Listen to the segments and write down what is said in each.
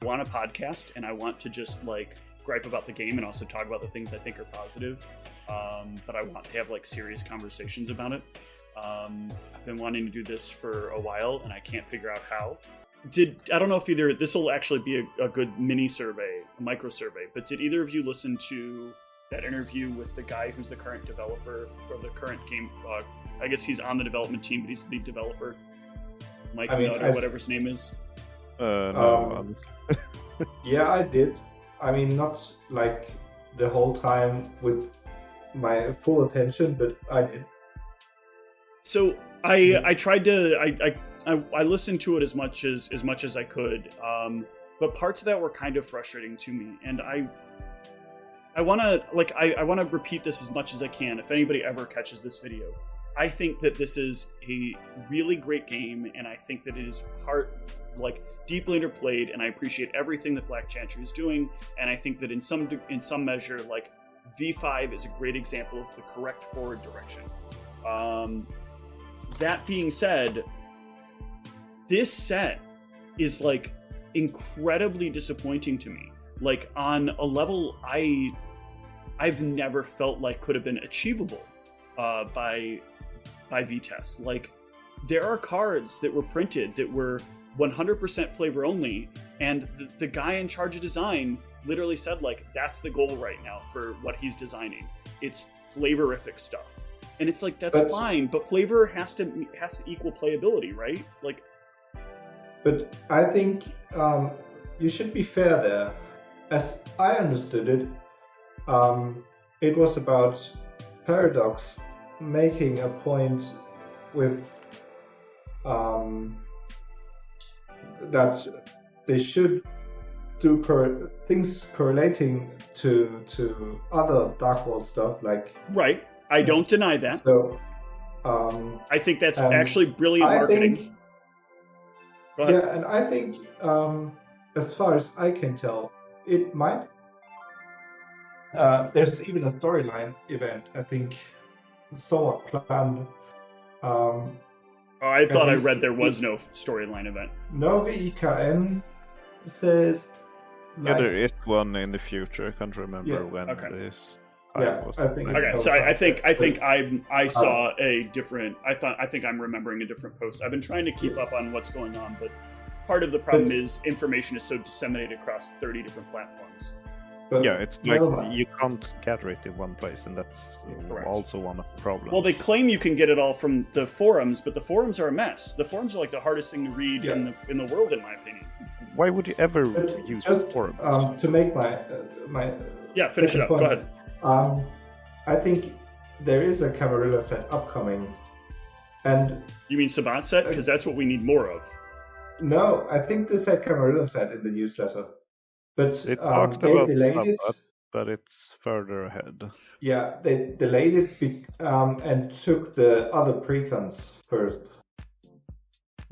I want a podcast and I want to just like gripe about the game and also talk about the things I think are positive. But I want to have like serious conversations about it. I've been wanting to do this for a while and I can't figure out how. I don't know if either, this will actually be a good mini survey, a micro survey, but did either of you listen to that interview with the guy who's the current developer for the current game? I guess he's on the development team, but he's the lead developer. Mike Nutt or whatever his name is. No. Yeah, I did. I mean, not like the whole time with my full attention, but I did. So I tried to I listened to it as much as I could, but parts of that were kind of frustrating to me, and I want to repeat this as much as I can. If anybody ever catches this video, I think that this is a really great game, and I think that it is deeply interplayed, and I appreciate everything that Black Chantry is doing, and I think that in some measure, like V5 is a great example of the correct forward direction. That being said, this set is like incredibly disappointing to me. Like on a level I've never felt like could have been achievable by VTES. Like there are cards that were printed that were 100% flavor only, and the guy in charge of design literally said like that's the goal right now for what he's designing. It's flavorific stuff. And it's like that's fine, but flavor has to equal playability, right? Like, but I think you should be fair there. As I understood it, it was about Paradox making a point with that they should do things correlating to other Dark World stuff, like right. I don't deny that. So, I think that's actually brilliant marketing. Yeah, and I think, as far as I can tell, it might. There's even a storyline event, I think, somewhat planned. I thought I read there was no storyline event. No, VEKN says. Yeah, there is one in the future. I can't remember when this. Yeah, I think. Okay, so I think I saw a different. I think I'm remembering a different post. I've been trying to keep up on what's going on, but part of the problem is information is so disseminated across 30 different platforms. So, yeah, it's like you can't gather it in one place, and that's also one of the problems. Well, they claim you can get it all from the forums, but the forums are a mess. The forums are like the hardest thing to read in the world, in my opinion. Why would you ever use forums? To make my finish it up. Point. Go ahead. I think there is a Camarilla set upcoming, and you mean Sabat set? Because that's what we need more of. No, I think they said Camarilla set in the newsletter, but it talked about Sabat, but it's further ahead. Yeah, they delayed it and took the other precons first.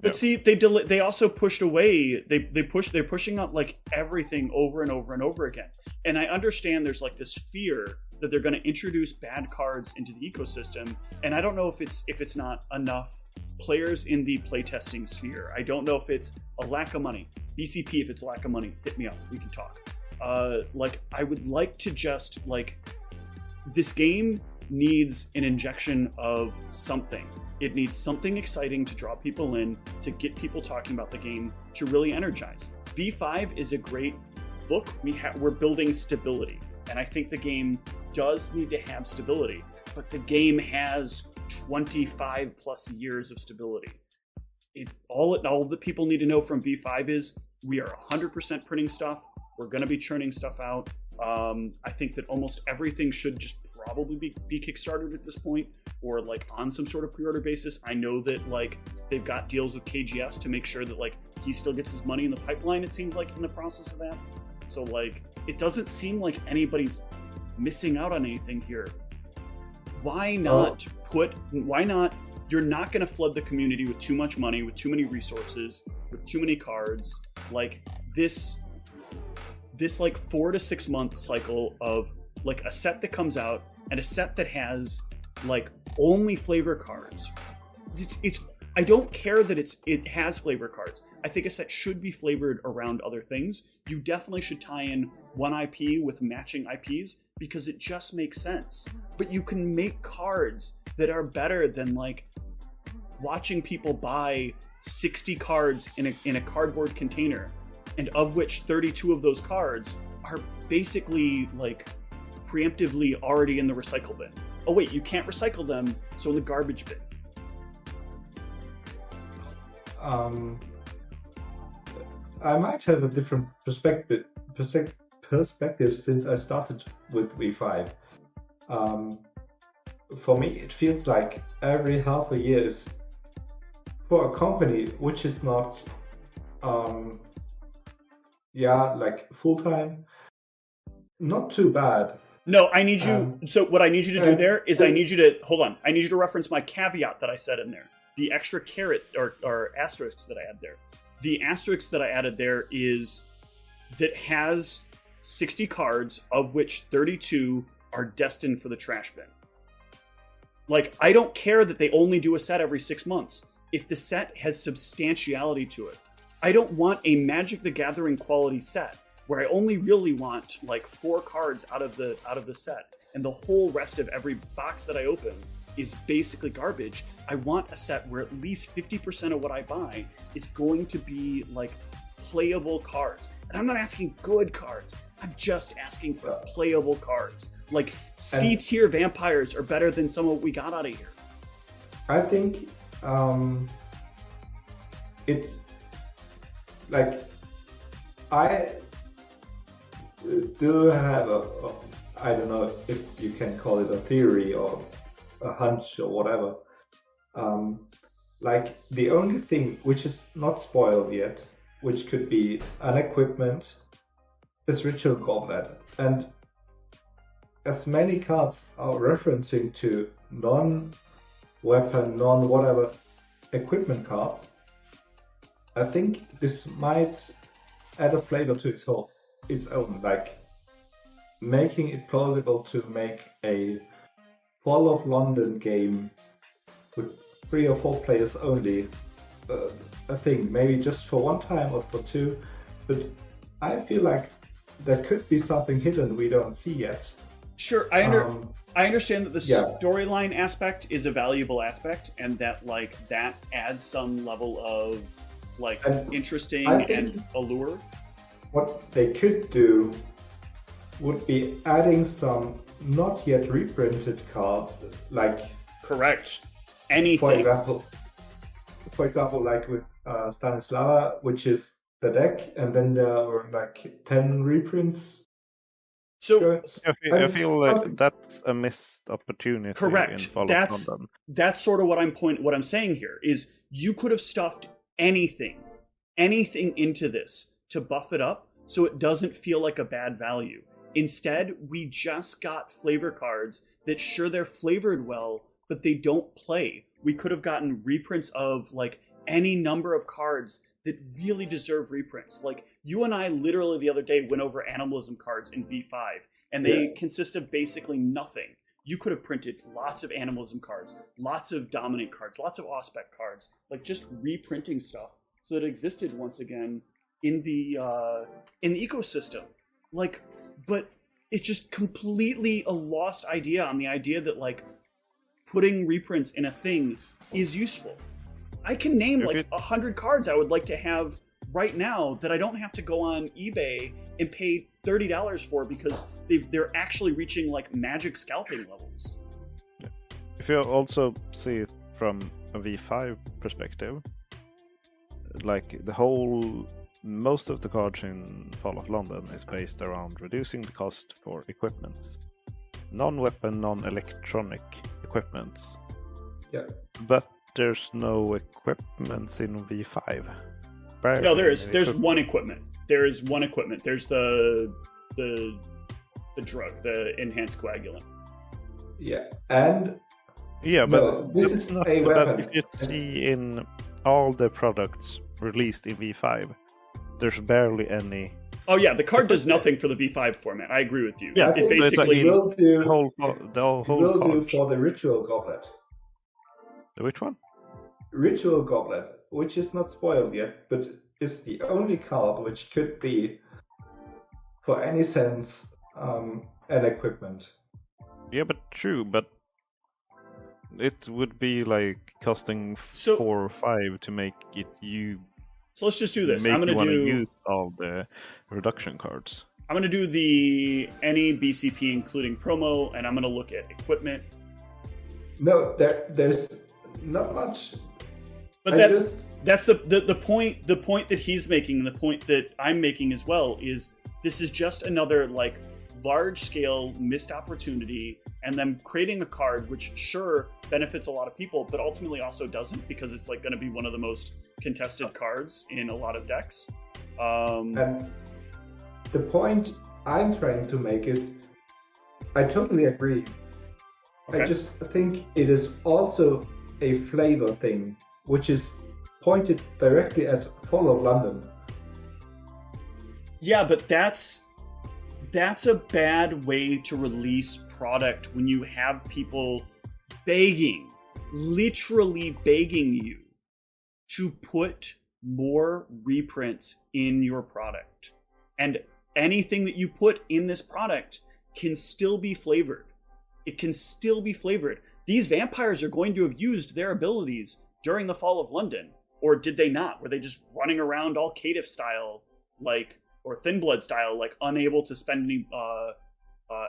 But see, they also pushed away. They're pushing out like everything over and over and over again. And I understand there's like this fear that they're going to introduce bad cards into the ecosystem. And I don't know if it's not enough players in the playtesting sphere. I don't know if it's a lack of money. BCP, if it's a lack of money, hit me up. We can talk. I would like to just this game needs an injection of something. It needs something exciting to draw people in, to get people talking about the game, to really energize. V5 is a great book. We're building stability, and I think the game does need to have stability, but the game has 25 plus years of stability. All that people need to know from V5 is we are 100% printing stuff. We're going to be churning stuff out. I think that almost everything should just probably be kickstarted at this point, or like on some sort of pre-order basis. I know that like they've got deals with KGS to make sure that like he still gets his money in the pipeline, it seems like, in the process of that. So like it doesn't seem like anybody's missing out on anything here. Why not you're not going to flood the community with too much money, with too many resources, with too many cards. Like this like 4 to 6 month cycle of like a set that comes out and a set that has like only flavor cards. It's I don't care that it has flavor cards. I think a set should be flavored around other things. You definitely should tie in one IP with matching IPs because it just makes sense. But you can make cards that are better than like watching people buy 60 cards in a cardboard container, and of which 32 of those cards are basically like preemptively already in the recycle bin. Oh wait, you can't recycle them, so in the garbage bin. I might have a different perspective since I started with V5. For me, it feels like every half a year is, for a company which is not, like full-time, not too bad. No, I need you. So what I need you to do there is I need you to hold on. I need you to reference my caveat that I said in there. The extra caret or asterisks that I had there. The asterisk that I added there is that has 60 cards, of which 32 are destined for the trash bin. Like, I don't care that they only do a set every 6 months. If the set has substantiality to it, I don't want a Magic the Gathering quality set where I only really want like 4 cards out of the set, and the whole rest of every box that I open is basically garbage. I want a set where at least 50% of what I buy is going to be like playable cards. And I'm not asking good cards. I'm just asking for playable cards. Like C-tier vampires are better than some of what we got out of here. I think it's like I do have I don't know if you can call it a theory or a hunch or whatever. Like the only thing which is not spoiled yet, which could be an equipment, is Ritual Goblet. And as many cards are referencing to non-weapon, non-whatever equipment cards, I think this might add a flavor to its own, like making it plausible to make a Fall of London game with 3 or 4 players only a thing, maybe just for one time or for 2, but I feel like there could be something hidden we don't see yet. Sure, I understand that the storyline aspect is a valuable aspect, and that like that adds some level of like interesting and allure. What they could do would be adding some not yet reprinted cards, like correct anything. For example, like with Stanislava, which is the deck, and then there were like 10 reprints. So I feel like that's a missed opportunity. Correct. That's sort of what I'm saying here is you could have stuffed anything into this to buff it up so it doesn't feel like a bad value. Instead, we just got flavor cards that sure they're flavored well, but they don't play. We could have gotten reprints of like any number of cards that really deserve reprints. Like you and I literally the other day went over animalism cards in V5, and they consist of basically nothing. You could have printed lots of animalism cards, lots of dominant cards, lots of Auspec cards, like just reprinting stuff so that it existed once again in the ecosystem. Like, but it's just completely a lost idea on the idea that like putting reprints in a thing is useful. I can name like 100 cards I would like to have right now that I don't have to go on eBay and pay $30 for because they're actually reaching like Magic scalping levels. If you also see it from a V5 perspective, like most of the cards in Fall of London is based around reducing the cost for equipments. Non-weapon, non-electronic equipments. Yeah. But there's no equipments in V5. No, there's one equipment. There is one equipment. There's the drug, the enhanced coagulant. Yeah, and but this is a weapon. But if you see in all the products released in V5, there's barely any. Oh yeah, the card does nothing for the V5 format. I agree with you. Yeah, it basically will do. The whole do for the Ritual Goblet. Which one? Ritual Goblet, which is not spoiled yet, but is the only card which could be, for any sense, an equipment. Yeah, but true, but it would be like costing So- 4 or 5 to make it So let's just do this. make I'm you gonna want to do use all the reduction cards. I'm gonna do the any BCP including promo, and I'm gonna look at equipment. No, there's not much. But that's the point. The point that he's making, and the point that I'm making as well, is this is just another like large scale missed opportunity, and them creating a card which sure benefits a lot of people, but ultimately also doesn't, because it's like going to be one of the most contested cards in a lot of decks. And the point I'm trying to make is, I totally agree. Okay. I just think it is also a flavor thing, which is pointed directly at Fall of London. Yeah, but that's a bad way to release product when you have people begging, literally begging you to put more reprints in your product. And anything that you put in this product can still be flavored. It can still be flavored. These vampires are going to have used their abilities during the Fall of London. Or did they not? Were they just running around all Caitiff style, like, or Thin Blood style, like unable to spend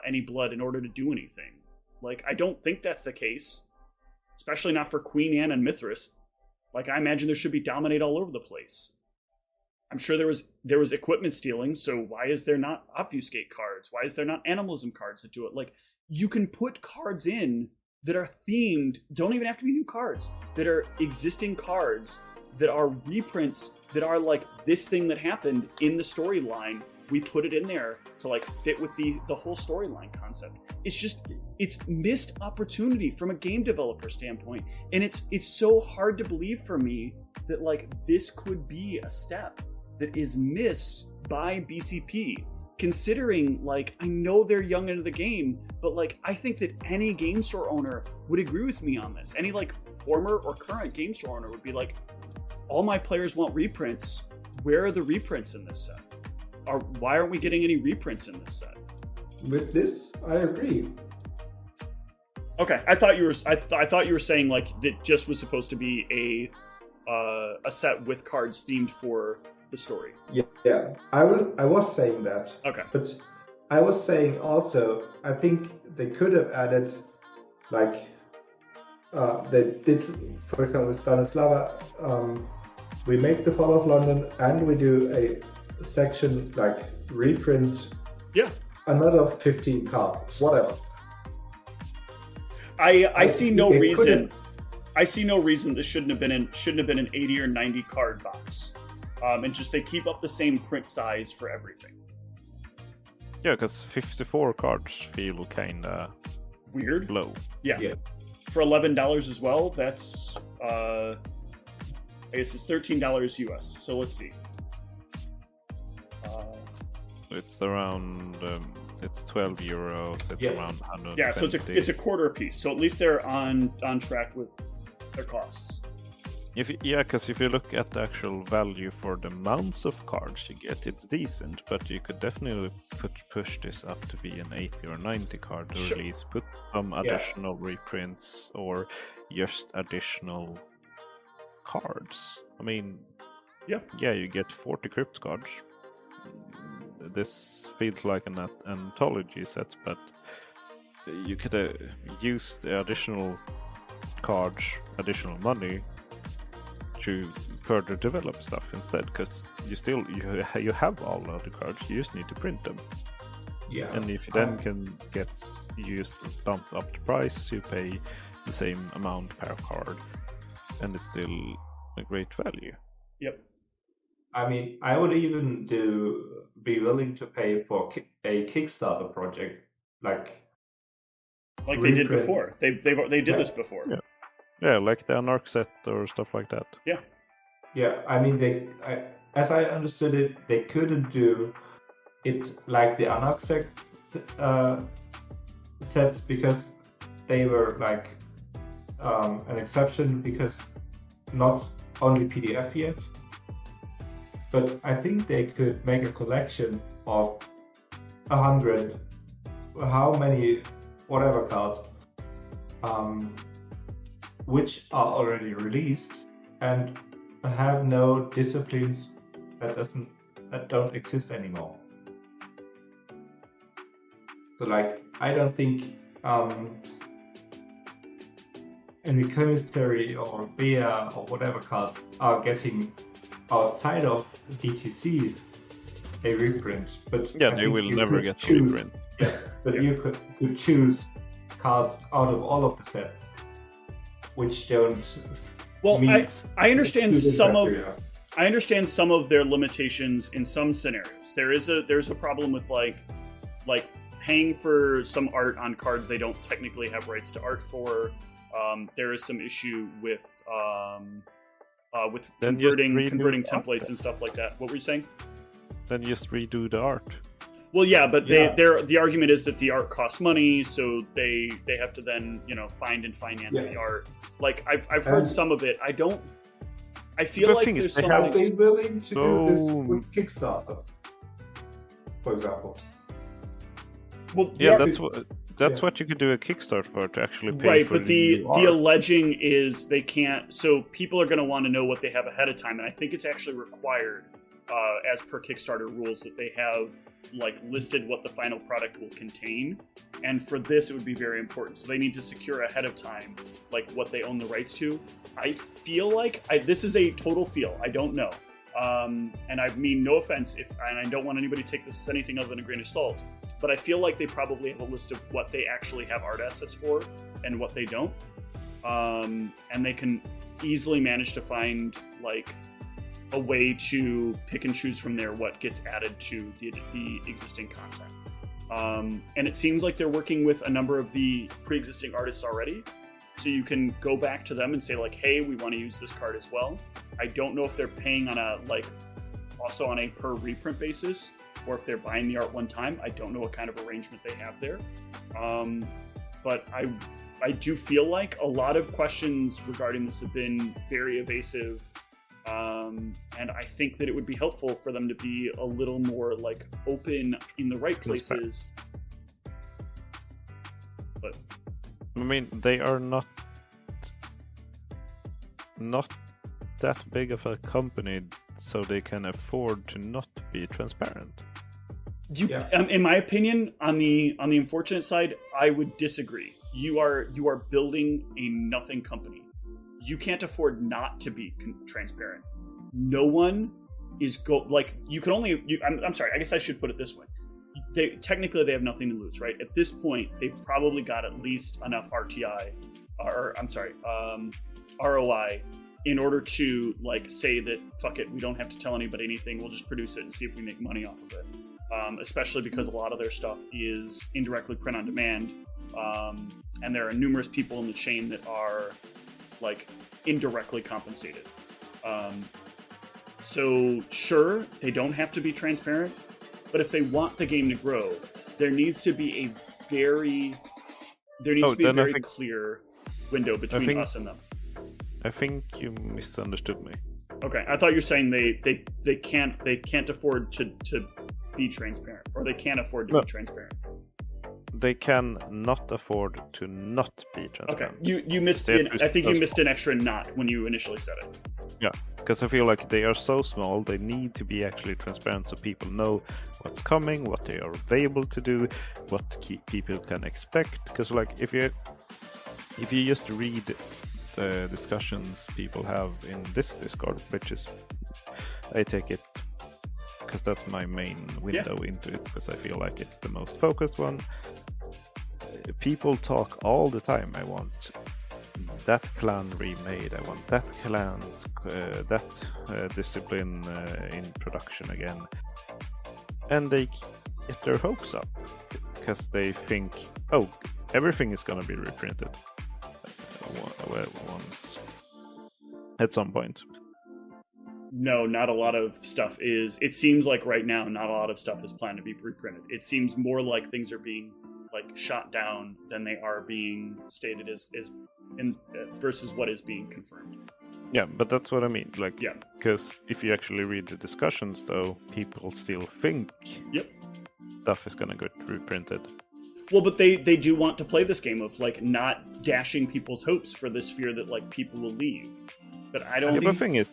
any blood in order to do anything? Like, I don't think that's the case, especially not for Queen Anne and Mithras. Like, I imagine there should be dominate all over the place. I'm sure there was equipment stealing, so why is there not obfuscate cards? Why is there not animalism cards that do it? Like, you can put cards in that are themed, don't even have to be new cards, that are existing cards that are reprints that are like this thing that happened in the storyline. We put it in there to like fit with the whole storyline concept. It's missed opportunity from a game developer standpoint. And it's so hard to believe for me that like this could be a step that is missed by BCP. Considering, like, I know they're young into the game, but like I think that any game store owner would agree with me on this. Any like former or current game store owner would be like, all my players want reprints. Where are the reprints in this set? Or why aren't we getting any reprints in this set? With this, I agree. Okay, I thought you were saying like that just was supposed to be a set with cards themed for the story. Yeah. I was saying that. Okay. But I was saying also, I think they could have added, like, they did, for example, with Stanislava, we make the Fall of London and we do a section like reprint. Yeah. Another 15 cards, whatever. I see no reason. I see no reason this shouldn't have been an 80 or 90 card box. And just they keep up the same print size for everything. Yeah, because 54 cards feel kinda weird. Low. Yeah. For $11 as well. That's I guess it's $13 US. So let's see. It's around. It's 12 euros. It's around 100. Yeah, so it's a quarter a piece. So at least they're on track with their costs. Because if you look at the actual value for the amounts of cards you get, it's decent, but you could definitely push this up to be an 80 or 90 card to release. Put some additional reprints or just additional cards. I mean, yeah, you get 40 crypt cards. This feels like an anthology set, but you could use the additional cards, additional money, to further develop stuff instead, because you have all of the cards, you just need to print them. Yeah. And if you then can bump up the price, you pay the same amount per card, and it's still a great value. Yep. I mean, I would even be willing to pay for a Kickstarter project, like they did before. They did this before. Yeah, like the Anarch set or stuff like that. Yeah. Yeah, I mean, as I understood it, they couldn't do it like the Anarch sets because they were like an exception, because not only PDF yet. but I think they could make a collection of 100, how many, whatever cards, which are already released and have no disciplines that don't exist anymore. So like, I don't think any commissary or beer or whatever cards are getting outside of DTC a reprint, but Yeah, I they think will you never could get a choose- reprint. Yeah, but you could choose cards out of all of the sets which don't Well, meet I understand the some of criteria. I understand some of their limitations in some scenarios. There's a problem with like paying for some art on cards they don't technically have rights to art for. There is some issue with Then you converting redo the art templates then. and stuff like that. What were you saying? Then just redo the art. Well, yeah, but Yeah. the argument is that the art costs money, so they have to then find and finance Yeah. the art. Like I've heard And- some of it. I feel The like thing is, there's they something. Are they willing to do this So- with Kickstarter, for example? Well, Yeah, the- that's Yeah. what you could do a Kickstarter for, to actually pay right, for but the new art. alleging is they can't. So people are going to want to know what they have ahead of time, and I think it's actually required, as per Kickstarter rules, that they have like listed what the final product will contain. And for this, it would be very important. So they need to secure ahead of time like what they own the rights to. I feel like this is a total feel. I don't know. And I mean no offense, and I don't want anybody to take this as anything other than a grain of salt, but I feel like they probably have a list of what they actually have art assets for and what they don't, and they can easily manage to find like a way to pick and choose from there what gets added to the existing content. And it seems like they're working with a number of the pre-existing artists already. So you can go back to them and say like, hey, we want to use this card as well. I don't know if they're paying on a also on a per reprint basis, or if they're buying the art one time. I don't know what kind of arrangement they have there. But I do feel like a lot of questions regarding this have been very evasive. And I think that it would be helpful for them to be a little more like open in the right places. But I mean, they are not that big of a company, so they can afford to not be transparent. In my opinion, on the unfortunate side, I would disagree. You are building a nothing company. You can't afford not to be transparent. No one is you can only. I'm sorry. I guess I should put it this way. Technically they have nothing to lose, right? At this point, they've probably got at least enough ROI in order to like say that fuck it, we don't have to tell anybody anything. We'll just produce it and see if we make money off of it. Especially because a lot of their stuff is indirectly print on demand, and there are numerous people in the chain that are like indirectly compensated. So sure, they don't have to be transparent, but if they want the game to grow, there needs to be a very clear window between us and them. I think you misunderstood me. Okay, I thought you were saying they can't afford to be transparent, or they can't afford to be transparent. They can not afford to not be transparent. Okay, you missed. I think you missed an extra not when you initially said it. Yeah, because I feel like they are so small, they need to be actually transparent so people know what's coming, what they are available to do, what people can expect. Because like if you just read the discussions people have in this Discord, which is, I take it because that's my main window into it, because I feel like it's the most focused one. People talk all the time. I want that clan remade. I want that clan's discipline in production again, and they get their hopes up because they think, oh, everything is gonna be reprinted once at some point. No, not a lot of stuff is. It seems like right now, not a lot of stuff is planned to be reprinted. It seems more like things are being like shot down than they are being stated as versus what is being confirmed. Yeah, but that's what I mean. Like, Yeah. because if you actually read the discussions, though, people still think Yep. stuff is gonna get reprinted. Well, but they do want to play this game of like not dashing people's hopes for this fear that like people will leave. But I don't. Yeah, but the thing is,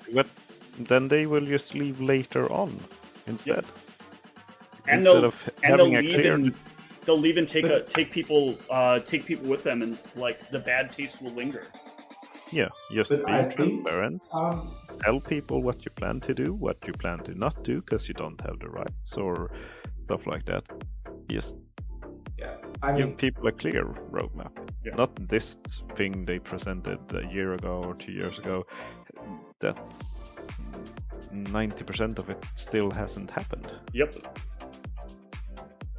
then they will just leave later on instead. And Instead they'll of and having they'll a leave clear. and they'll leave and take people with them, and like the bad taste will linger. Yeah, just But be I think, transparent. Tell people what you plan to do, what you plan to not do, because you don't have the rights or stuff like that. Just yeah, I give mean, people a clear roadmap. Yeah. Not this thing they presented a year ago or 2 years ago. That 90% of it still hasn't happened. Yep.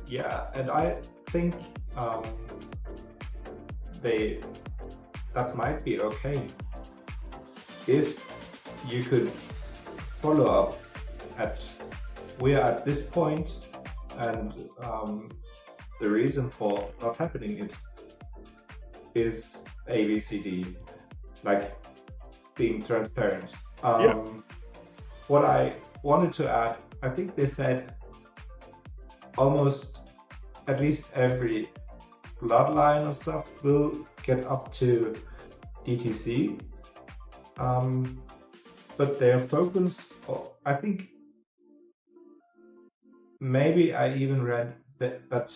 yeah, and I think that might be okay if you could follow up we're at this point, and the reason for not happening it is A, B, C, D, like being transparent. What I wanted to add, I think they said almost at least every bloodline or stuff will get up to DTC, but their focus, I think maybe I even read that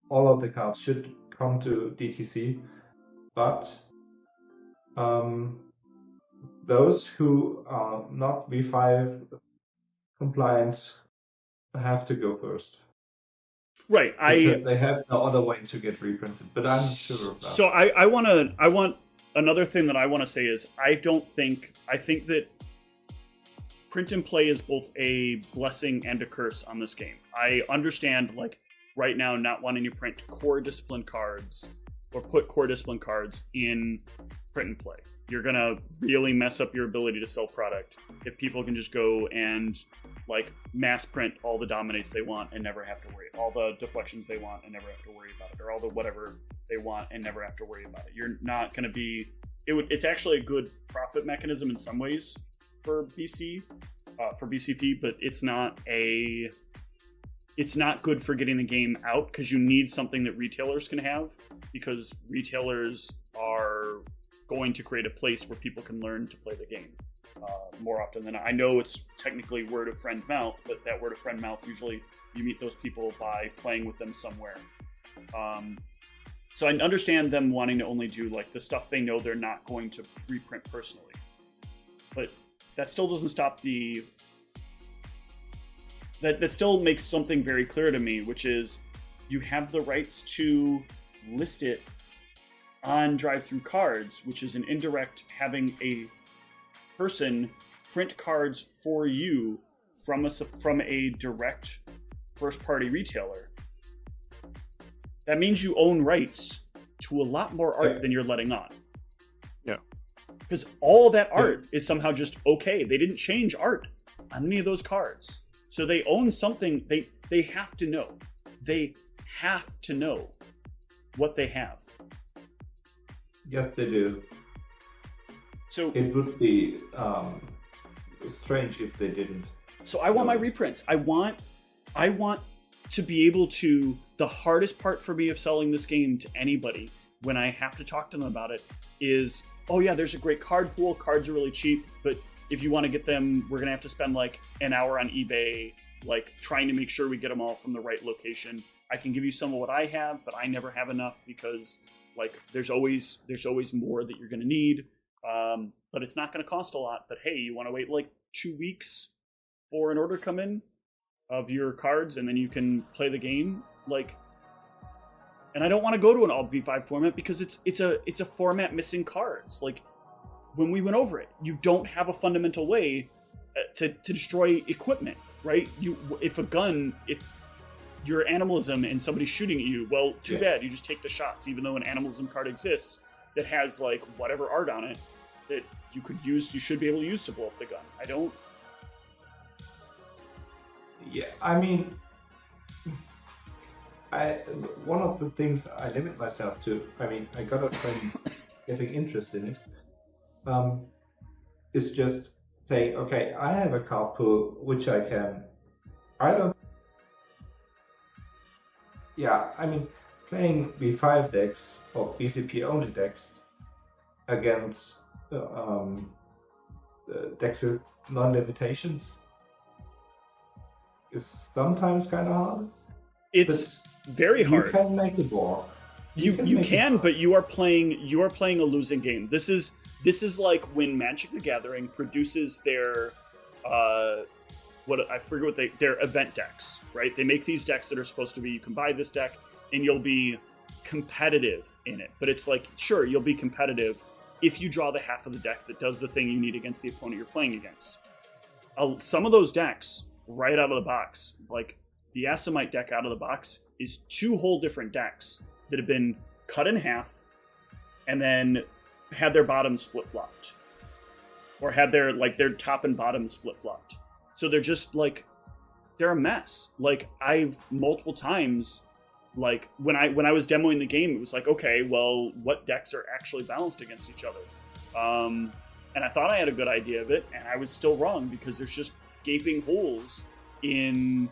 all of the cards should come to DTC, but those who are not V5 compliant have to go first. Right. Because they have no other way to get reprinted, but I'm sure of that. So I want another thing that I want to say is I think that print and play is both a blessing and a curse on this game. I understand like right now not wanting to print core discipline cards or put core discipline cards in print and play. You're gonna really mess up your ability to sell product if people can just go and like mass print all the dominates they want and never have to worry, all the deflections they want and never have to worry about it, or all the whatever they want and never have to worry about it. You're not gonna be. It's actually a good profit mechanism in some ways for BCP, but it's not good for getting the game out because you need something that retailers can have, because retailers are going to create a place where people can learn to play the game more often than not. I know it's technically word of friend mouth, but that word of friend mouth, usually you meet those people by playing with them somewhere. So I understand them wanting to only do like the stuff they know they're not going to reprint personally, but that still doesn't stop that still makes something very clear to me, which is you have the rights to list it on drive-through cards, which is an indirect having a person print cards for you from a direct first-party retailer. That means you own rights to a lot more art than you're letting on. Yeah. Because all that art is somehow just okay. They didn't change art on any of those cards. So they own something. They have to know. They have to know what they have. Yes, they do. So it would be strange if they didn't. So I want my reprints. I want to be able to. The hardest part for me of selling this game to anybody when I have to talk to them about it is, oh yeah, there's a great card pool. Cards are really cheap, but if you want to get them, we're gonna have to spend like an hour on eBay, like trying to make sure we get them all from the right location. I can give you some of what I have, but I never have enough because like there's always more that you're gonna need. But it's not gonna cost a lot. But hey, you want to wait like 2 weeks for an order to come in of your cards, and then you can play the game. Like, and I don't want to go to an alt v5 format because it's a format missing cards. Like when we went over it, you don't have a fundamental way to destroy equipment, right? If you're animalism and somebody's shooting at you, well, too bad. You just take the shots, even though an animalism card exists that has like whatever art on it that you could use. You should be able to use to blow up the gun. I don't. Yeah, I mean, one of the things I limit myself to. I mean, I got a friend getting interest in it, is just saying, okay, I have a card pool which I can. I don't. Yeah, I mean, playing B5 decks or BCP only decks against decks with non-limitations is sometimes kind of hard. It's very hard. You can make it work. You can, but you are playing a losing game. This is like when Magic the Gathering produces their their event decks, right? They make these decks that are supposed to be, you can buy this deck and you'll be competitive in it. But it's like, sure, you'll be competitive if you draw the half of the deck that does the thing you need against the opponent you're playing against. Some of those decks, right out of the box, like the Asimite deck out of the box, is 2 whole different decks that have been cut in half and then had their bottoms flip-flopped. Or had their top and bottoms flip-flopped. So they're just like, they're a mess. Like, I've multiple times, like when I was demoing the game, it was like, okay, well, what decks are actually balanced against each other? And I thought I had a good idea of it, and I was still wrong because there's just gaping holes in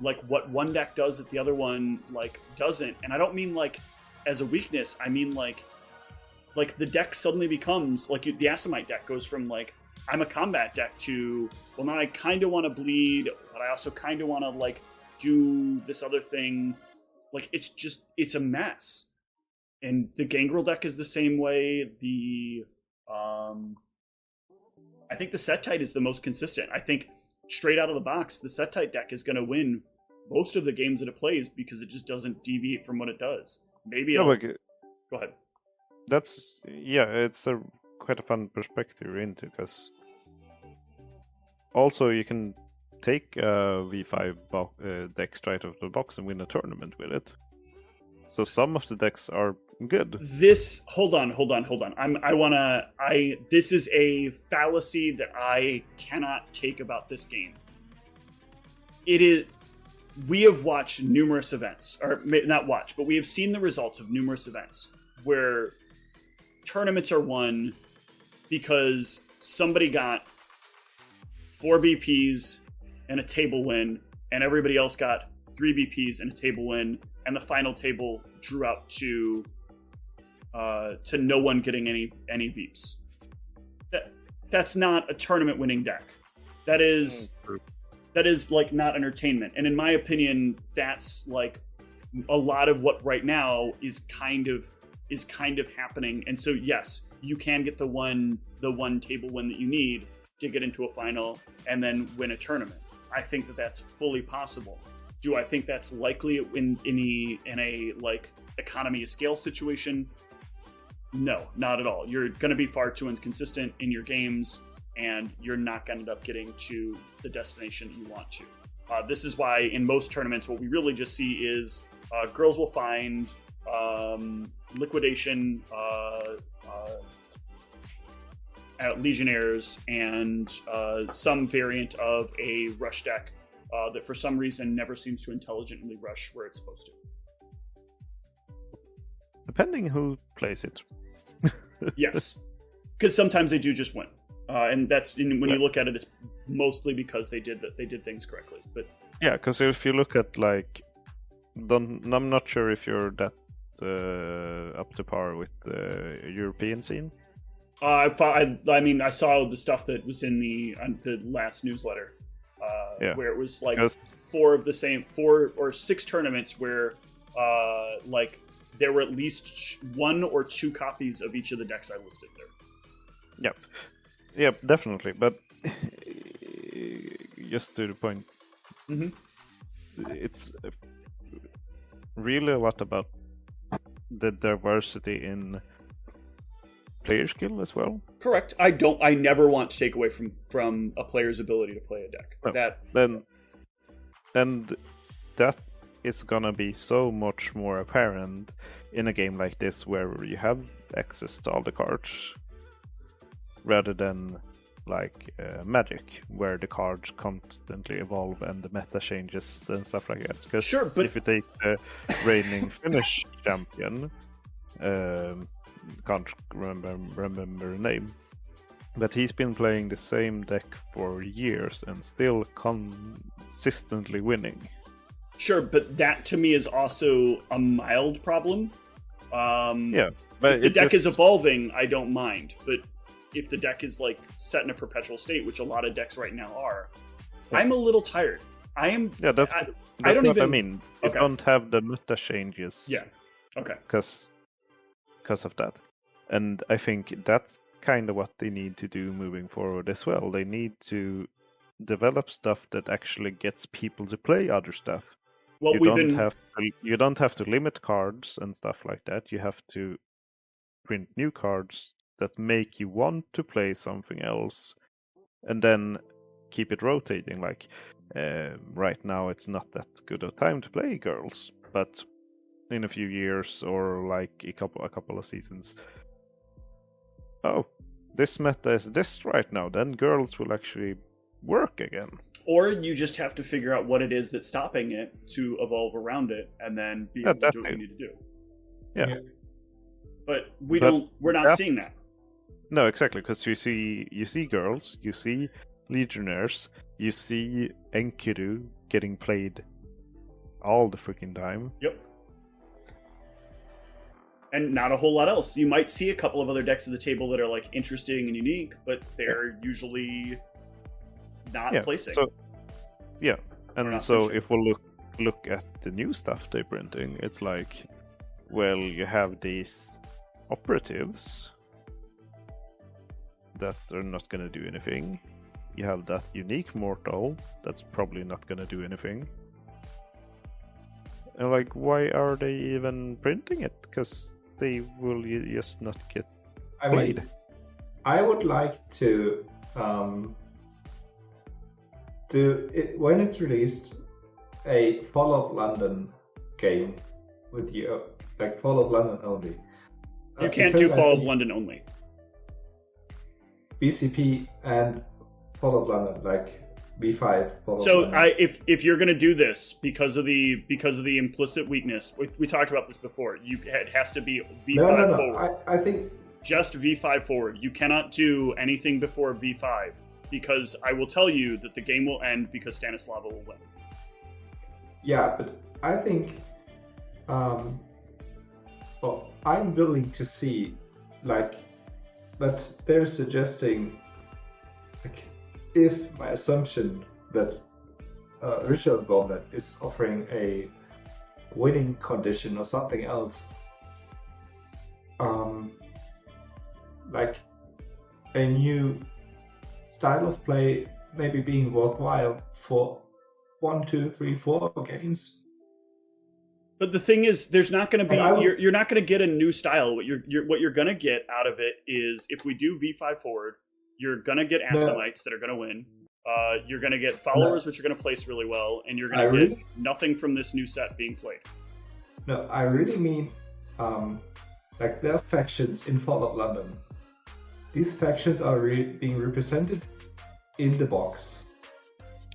like what one deck does that the other one like doesn't. And I don't mean like as a weakness. I mean like the deck suddenly becomes like the Asimite deck goes from like, I'm a combat deck to, well, now I kind of want to bleed, but I also kind of want to like do this other thing. Like, it's a mess. And the Gangrel deck is the same way. I think the Set-Tite is the most consistent. I think straight out of the box, the Set-Tite deck is going to win most of the games that it plays because it just doesn't deviate from what it does. Maybe go ahead. It's quite a fun perspective into, because also you can take a V5 deck straight out of the box and win a tournament with it. So some of the decks are good. Hold on. This is a fallacy that I cannot take about this game. We have watched numerous events, or not watched, but we have seen the results of numerous events where tournaments are won because somebody got 4 BPs and a table win, and everybody else got 3 BPs and a table win, and the final table drew out to no one getting any VPs. That's not a tournament winning deck. That is like not entertainment. And in my opinion, that's like a lot of what right now is kind of happening. And so yes, you can get the one table win that you need to get into a final and then win a tournament. I think that that's fully possible. Do I think that's likely in a like economy of scale situation? No, not at all. You're going to be far too inconsistent in your games, and you're not going to end up getting to the destination that you want to. This is why in most tournaments, what we really just see is girls will find liquidation, legionnaires, and some variant of a rush deck that for some reason never seems to intelligently rush where it's supposed to. Depending who plays it. Yes, because sometimes they do just win, and that's when you look at it, it's mostly because they did things correctly. But yeah, because if you look at like, I'm not sure if you're that up to par with the European scene. I mean, I saw the stuff that was in the last newsletter, where it was like 4 or 6 tournaments where like there were at least 1 or 2 copies of each of the decks I listed there. Yep, definitely. But just to the point, it's really a lot about the diversity in player skill as well. Correct. I never want to take away from a player's ability to play a deck. No. And that is gonna be so much more apparent in a game like this where you have access to all the cards, rather than like Magic, where the cards constantly evolve and the meta changes and stuff like that. Because sure, but if you take the reigning Finnish champion, can't remember the name. But he's been playing the same deck for years and still consistently winning. Sure, but that to me is also a mild problem. Yeah, but if the deck is evolving, I don't mind. But if the deck is like set in a perpetual state, which a lot of decks right now are, I'm a little tired. I am. Yeah, that's I don't what even. I mean. You don't have the meta changes. Yeah. Okay. Because of that, and I think that's kind of what they need to do moving forward as well. They need to develop stuff that actually gets people to play other stuff. Well, you don't have to limit cards and stuff like that. You have to print new cards that make you want to play something else, and then keep it rotating. Like right now, it's not that good a time to play girls, but in a few years or like a couple of seasons, this meta is this right now, then girls will actually work again. Or you just have to figure out what it is that's stopping it to evolve around it, and then be able to do what you need to do. Yeah. But we're not seeing that. No, exactly, because you see girls, you see legionnaires, you see Enkidu getting played all the freaking time. Yep. And not a whole lot else. You might see a couple of other decks at the table that are like interesting and unique, but they're usually not placing. And so if we look at the new stuff they're printing, it's like, well, you have these operatives that are not going to do anything. You have that unique mortal that's probably not going to do anything. And like, why are they even printing it? Because they will just not get played. I would like to do it when it's released, a Fall of London game with you, like Fall of London only. You can't do Fall of London only. BCP and Fall of London, like V5. So if you're going to do this because of the implicit weakness, we talked about this before. It has to be V5 forward. I think just V5 forward. You cannot do anything before V5 because I will tell you that the game will end because Stanislava will win. Yeah, but I think I'm willing to see like that they're suggesting, like, if my assumption that Ritual Gauntlet is offering a winning condition or something else, like a new style of play maybe being worthwhile for 1, 2, 3, 4 games. But the thing is, there's not going to be you're not going to get a new style. What you're going to get out of it is, if we do V5 forward, you're going to get Asamites that are going to win. You're going to get followers, which are going to place really well, and you're going to get nothing from this new set being played. No, I really mean, like, there are factions in Fall of London. These factions are being represented in the box.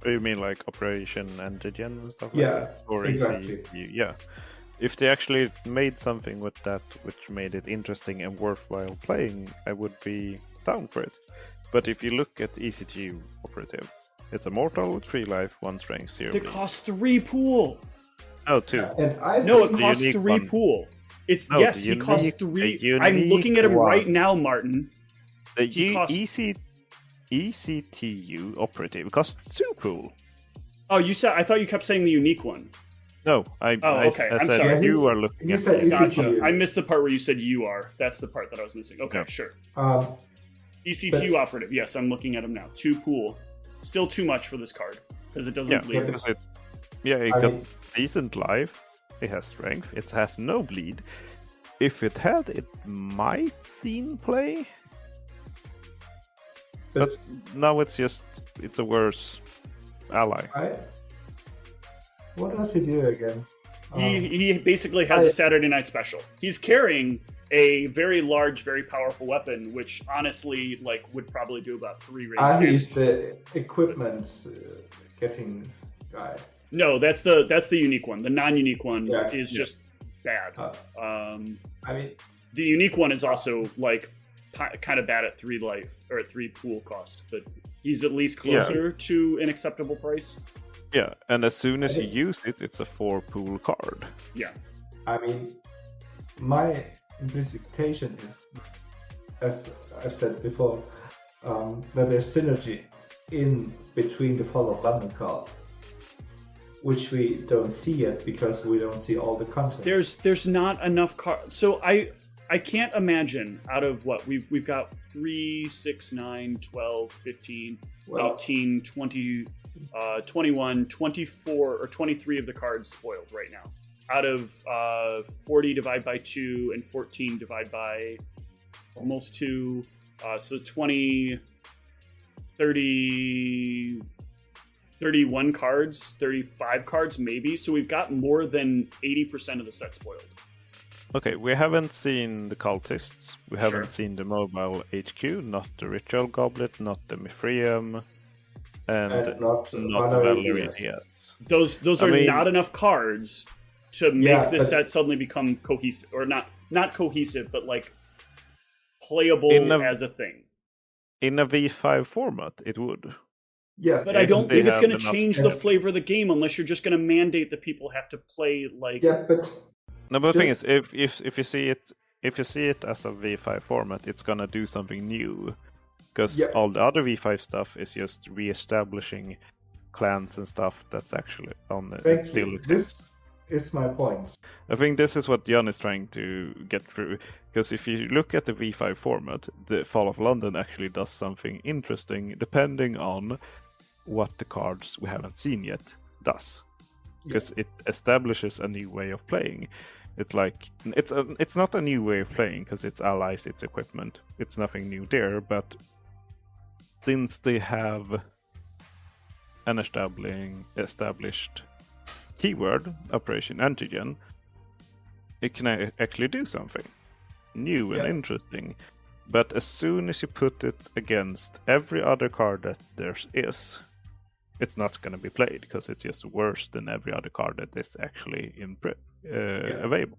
Oh, you mean like Operation Antigen and stuff like that? Or exactly. Yeah. If they actually made something with that which made it interesting and worthwhile playing, I would be down for it. But if you look at ECTU Operative, it's a mortal with 3 life, 1 strength, 0. It costs 3 pool. Oh, 2. It costs 3 pool. It's he costs 3. I'm looking at him right now, Martin. The ECTU Operative costs 2 pool. Oh, I thought you kept saying the unique one. No, I I'm said sorry. you are looking at it. Gotcha. I missed the part where you said you are. That's the part that I was missing. Okay, no. Sure. ECTU Operative. Yes, I'm looking at him now. 2 pool. Still too much for this card because it doesn't bleed. It got decent life. It has strength. It has no bleed. If it had, it might seen play. But now it's a worse ally. What does he do again? He basically has a Saturday night special. He's carrying a very large, very powerful weapon, which honestly, like, would probably do about 3 range. He's the equipment getting guy. No, that's the unique one. The non-unique one is just bad. I mean, the unique one is also like kind of bad at 3 life or at 3 pool cost, but he's at least closer to an acceptable price. Yeah, and as soon as you use it, it's a 4 pool card. Yeah. I mean, my interpretation is, as I've said before, that there's synergy in between the Fall of London card, which we don't see yet because we don't see all the content. There's not enough cards. So I can't imagine out of what we've got 3, 6, 9, 12, 15, 18, 20, 21, 24 or 23 of the cards spoiled right now. Out of 40 divided by 2 and 14 divided by almost 2, so 20, 30, 31 cards, 35 cards maybe. So we've got more than 80% of the set spoiled. Okay, we haven't seen the cultists, we haven't seen the mobile HQ, not the ritual goblet, not the Mithraeum, and not the Valerie DS. Those are not enough cards to make this set suddenly become cohesive, or not cohesive, but like playable as a thing. In a V5 format, it would. Yes, but I don't think it's going to change the flavor of the game unless you're just going to mandate that people have to play like. Yeah, but no, but the thing is, if you see it as a V5 format, it's gonna do something new, because all the other V5 stuff is just re-establishing clans and stuff that's actually on it still exists. This is my point. I think this is what Jan is trying to get through, because if you look at the V5 format, the Fall of London actually does something interesting, depending on what the cards we haven't seen yet does, because it establishes a new way of playing. It's like it's not a new way of playing because it's allies, it's equipment, it's nothing new there. But since they have an established keyword, Operation Antigen, it can actually do something new and interesting. But as soon as you put it against every other card that there is, it's not going to be played because it's just worse than every other card that is actually available.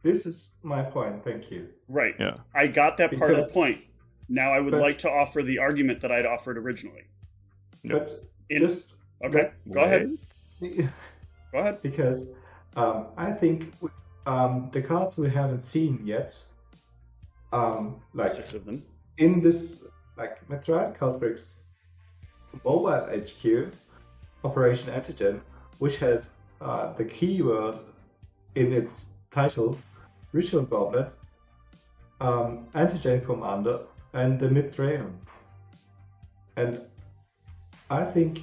This is my point, thank you. Right. Yeah. I got that part of the point. Now I would like to offer the argument that I'd offered originally. But go ahead. Go ahead. Because I think the cards we haven't seen yet, like 6 of them, in this, like Metroid Cultrix Mobile HQ, Operation Antigen, which has the keyword in its title, Ritual Goblet, Antigen Commander, and the Mithraeum. And I think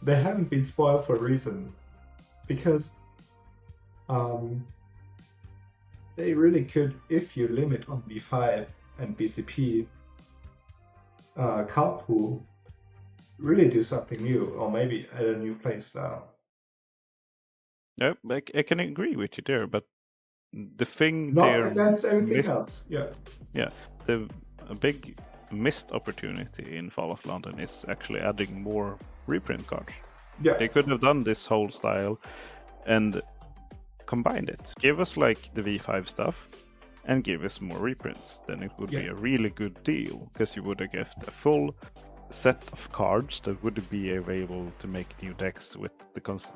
they haven't been spoiled for a reason, because they really could, if you limit on V5 and BCP card pool, really do something new, or maybe add a new play style. Yeah, I can agree with you there, but the thing not against everything else. A big missed opportunity in Fall of London is actually adding more reprint cards. Yeah, they could have done this whole style and combined it. Give us like the V5 stuff and give us more reprints. Then it would be a really good deal, because you would have get a full set of cards that would be available to make new decks with the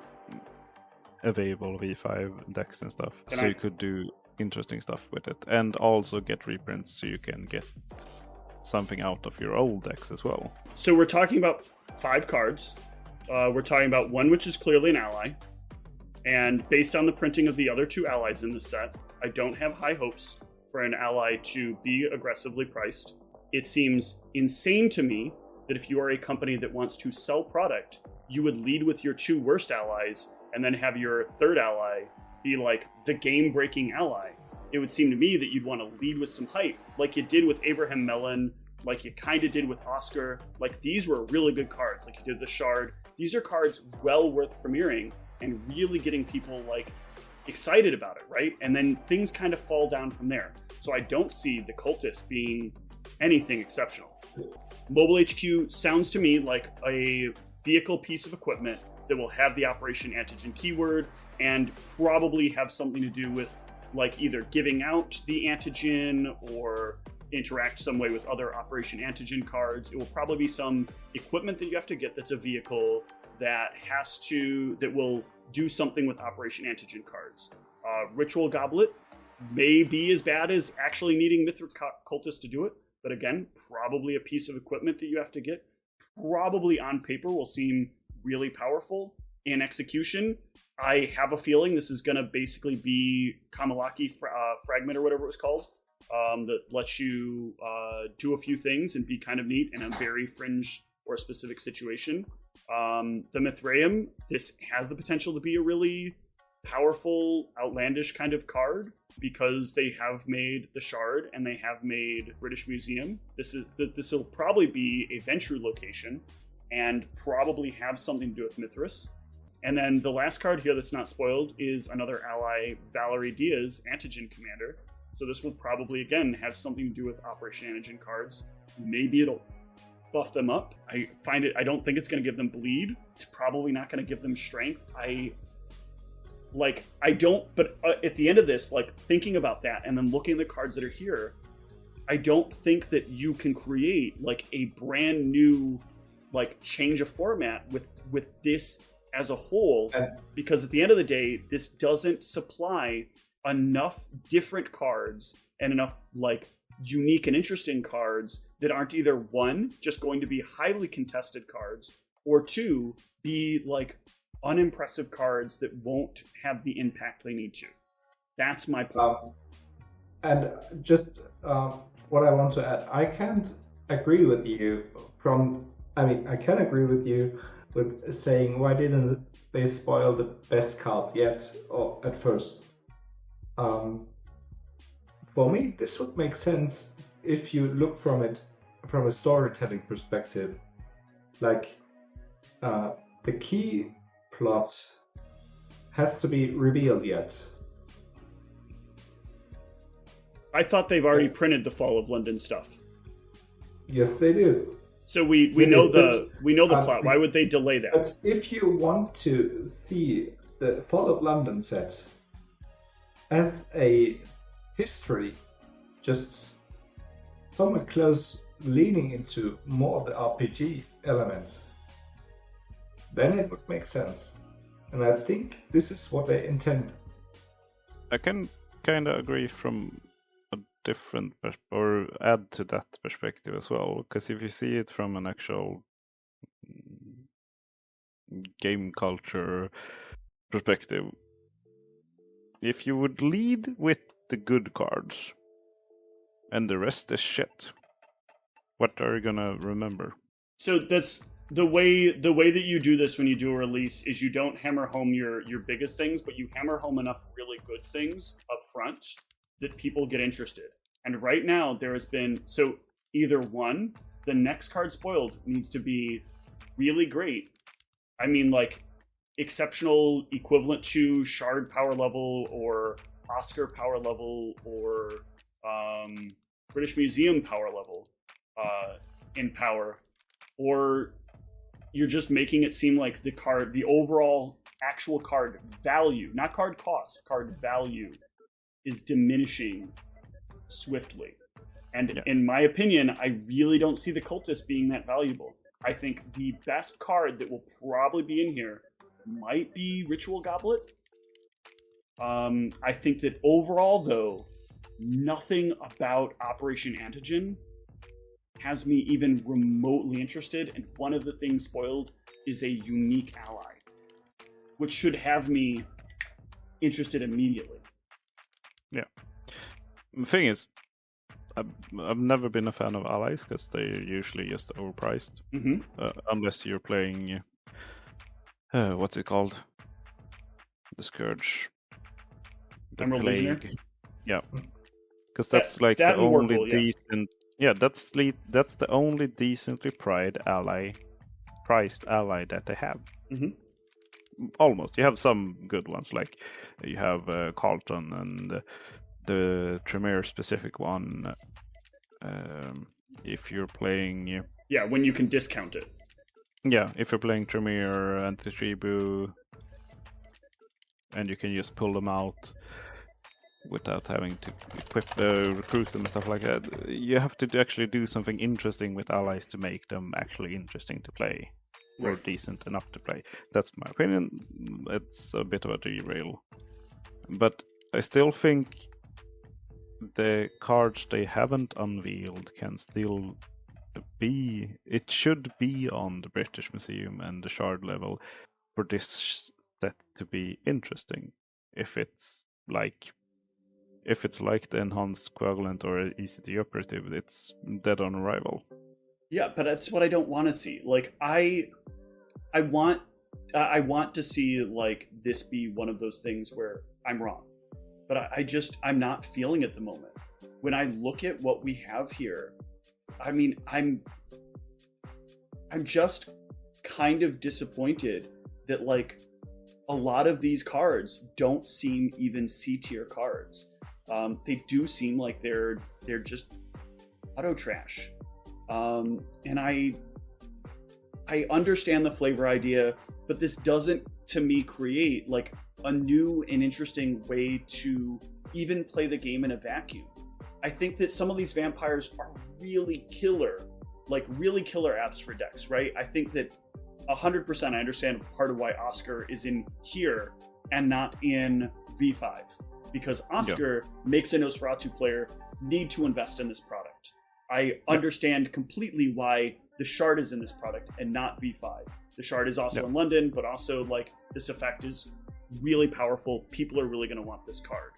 available V5 decks and stuff. You could do interesting stuff with it, and also get reprints so you can get something out of your old decks as well. So we're talking about 5 cards. We're talking about one which is clearly an ally, and based on the printing of the other 2 allies in the set, I don't have high hopes for an ally to be aggressively priced. It seems insane to me that if you are a company that wants to sell product, you would lead with your 2 worst allies and then have your 3rd ally be like the game-breaking ally. It would seem to me that you'd want to lead with some hype, like you did with Abraham Mellon, like you kind of did with Oscar. Like, these were really good cards, like you did the Shard. These are cards well worth premiering and really getting people like excited about it, right? And then things kind of fall down from there. So I don't see the Cultist being anything exceptional. Mobile HQ sounds to me like a vehicle piece of equipment that will have the Operation Antigen keyword and probably have something to do with like either giving out the antigen or interact some way with other Operation Antigen cards. It will probably be some equipment that you have to get that's a vehicle that will do something with Operation Antigen cards. Ritual Goblet may be as bad as actually needing Mithra Cultist to do it, but again, probably a piece of equipment that you have to get. Probably on paper will seem really powerful. In execution, I have a feeling this is going to basically be Kamalaki Fragment or whatever it was called, that lets you do a few things and be kind of neat in a very fringe or specific situation. The Mithraeum, this has the potential to be a really powerful, outlandish kind of card because they have made the Shard and they have made British Museum. This will probably be a Ventrue location and probably have something to do with Mithras. And then the last card here that's not spoiled is another ally, Valerie Diaz, Antigen Commander. So this will probably, again, have something to do with Operation Antigen cards. Maybe it'll buff them up. I don't think it's going to give them bleed. It's probably not going to give them strength. But at the end of this, like, thinking about that and then looking at the cards that are here, I don't think that you can create, like, a brand new, like, change of format with this as a whole, because at the end of the day, this doesn't supply enough different cards and enough, like, unique and interesting cards that aren't either, one, just going to be highly contested cards, or two, be, like, unimpressive cards that won't have the impact they need to. That's my point. And just what I want to add, I can't agree with you I can agree with you with saying, why didn't they spoil the best cards yet or at first? For me, this would make sense if you look from it from a storytelling perspective. Like, the key plot has to be revealed yet. I thought they've already printed the Fall of London stuff. Yes, they do. So we know the plot. Why would they delay that? But if you want to see the Fall of London set as a history, just somewhat close, leaning into more the RPG element, then it would make sense. And I think this is what they intend. I can kind of agree from a different or add to that perspective as well, because if you see it from an actual game culture perspective, if you would lead with the good cards and the rest is shit, what are you gonna remember? So that's the way that you do this when you do a release is you don't hammer home your biggest things, but you hammer home enough really good things up front that people get interested. And right now there has been, so either one, the next card spoiled needs to be really great. I mean, like, exceptional, equivalent to Shard power level or Oscar power level or British Museum power level in power, or you're just making it seem like the overall actual card value, not card cost, card value is diminishing swiftly. And in my opinion, I really don't see the Cultist being that valuable. I think the best card that will probably be in here might be Ritual Goblet. I think that overall, though, nothing about Operation Antigen has me even remotely interested, and one of the things spoiled is a unique ally, which should have me interested immediately. Yeah. The thing is, I've never been a fan of allies because they're usually just overpriced. Mm-hmm. Unless you're playing, what's it called? The Scourge. The Emerald Plague. Legionnaire? Yeah. Because that's like the only decent... Yeah, that's the only decently priced ally that they have. Mm-hmm. Almost. You have some good ones, like you have Carlton and the Tremere specific one. If you're playing... Yeah, when you can discount it. Yeah, if you're playing Tremere, Antitribu, and you can just pull them out. without having to recruit them and stuff like that. You have to actually do something interesting with allies to make them actually interesting to play, or Right. decent enough to play. That's my opinion. It's a bit of a derail, but I still think the cards they haven't unveiled can still be. It should be on the British Museum and the Shard level for this set to be interesting. If it's like the enhanced coagulant or ECT operative, it's dead on arrival. Yeah, but that's what I don't want to see. Like I want to see like this be one of those things where I'm wrong, but I'm not feeling it at the moment. When I look at what we have here, I mean, I'm just kind of disappointed that like a lot of these cards don't seem even C tier cards. They do seem like they're just auto trash. And I understand the flavor idea, but this doesn't, to me, create like a new and interesting way to even play the game in a vacuum. I think that some of these vampires are really killer apps for decks, right? I think that 100% I understand part of why Oscar is in here and not in V5, because Oscar makes a Nosferatu player need to invest in this product. I understand completely why the Shard is in this product and not V5. The Shard is also in London, but also like this effect is really powerful. People are really going to want this card.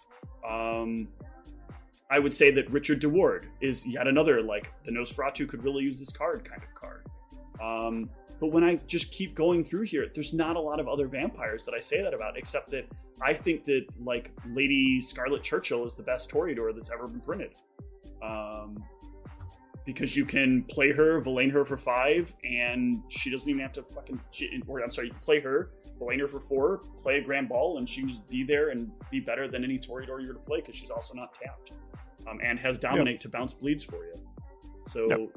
I would say that Richard DeWard is yet another like the Nosferatu could really use this card kind of card. But when I just keep going through here, there's not a lot of other vampires that I say that about, except that I think that like Lady Scarlet Churchill is the best Toreador that's ever been printed. Because you can play her, Villain her for 5, and she doesn't even have to you can play her, Villain her for 4, play a Grand Ball, and she can just be there and be better than any Toreador you're going to play because she's also not tapped. And has Dominate to bounce bleeds for you. So...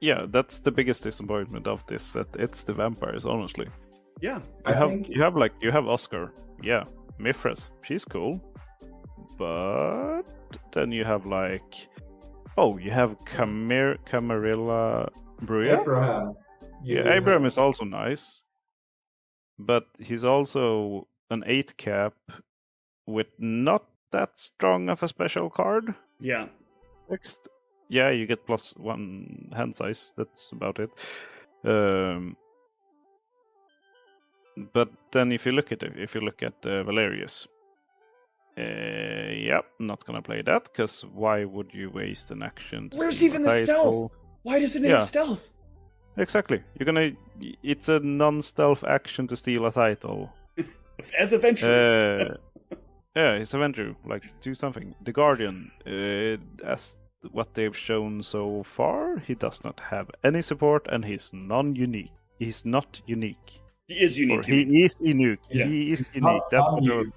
Yeah, that's the biggest disappointment of this set. It's the vampires, honestly. Yeah. You have Oscar. Yeah. Mithras, she's cool. But then you have like... Oh, you have Camarilla Bruya. Abraham. Yeah, Abraham is also nice. But he's also an 8 cap with not that strong of a special card. Yeah. Next. Yeah, you get +1 hand size. That's about it. But then if you look at Valerius, not gonna play that because why would you waste an action? Where's even the stealth? Why does it need stealth? Exactly. It's a non-stealth action to steal a title. As a venture. Yeah, it's a venture. Like do something. The Guardian, as what they've shown so far, he does not have any support and he's non-unique. He's not unique. He is unique. He is unique. Yeah. He is unique. That's what I was...